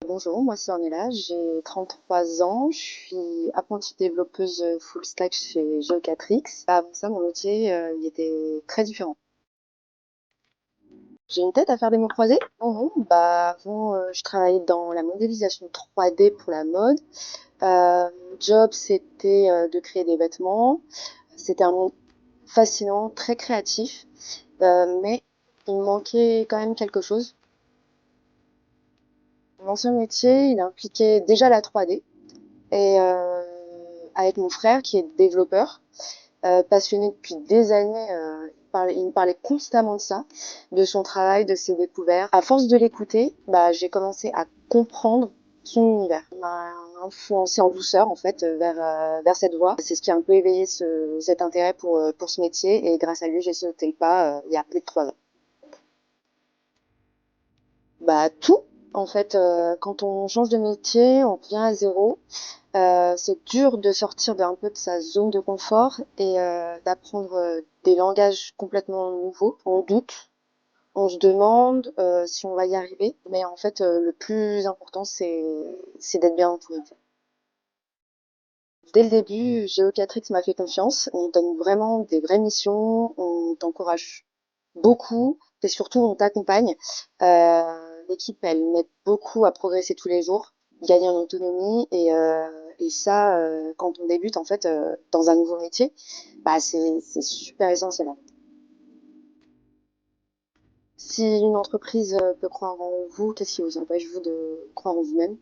Bonjour, moi c'est Ornella, j'ai 33 ans, je suis apprentie développeuse full stack chez Geocatrix. Avant ça, mon métier, il était très différent. J'ai une tête à faire des mots croisés? Non, bah avant, je travaillais dans la modélisation 3D pour la mode. Mon job, c'était de créer des vêtements. C'était un monde fascinant, très créatif, mais il me manquait quand même quelque chose. Mon ancien métier, il impliquait déjà la 3D. Et avec mon frère qui est développeur, passionné depuis des années, il me parlait constamment de ça, de son travail, de ses découvertes. À force de l'écouter, bah, j'ai commencé à comprendre son univers. Il m'a influencé en douceur en fait vers cette voie. C'est ce qui a un peu éveillé cet intérêt pour ce métier et grâce à lui j'ai sauté le pas il y a plus de 3 ans. Bah tout. En fait, quand on change de métier, on revient à zéro. C'est dur de sortir d'un peu de sa zone de confort et d'apprendre des langages complètement nouveaux. On doute, on se demande si on va y arriver, mais en fait, le plus important, c'est d'être bien entouré. Dès le début, Géocatrix m'a fait confiance. On donne vraiment des vraies missions, on t'encourage beaucoup et surtout on t'accompagne. L'équipe, elle m'aide beaucoup à progresser tous les jours, gagner en autonomie et ça, quand on débute en fait dans un nouveau métier, bah c'est super essentiel. Si une entreprise peut croire en vous, qu'est-ce qui vous empêche vous de croire en vous-même?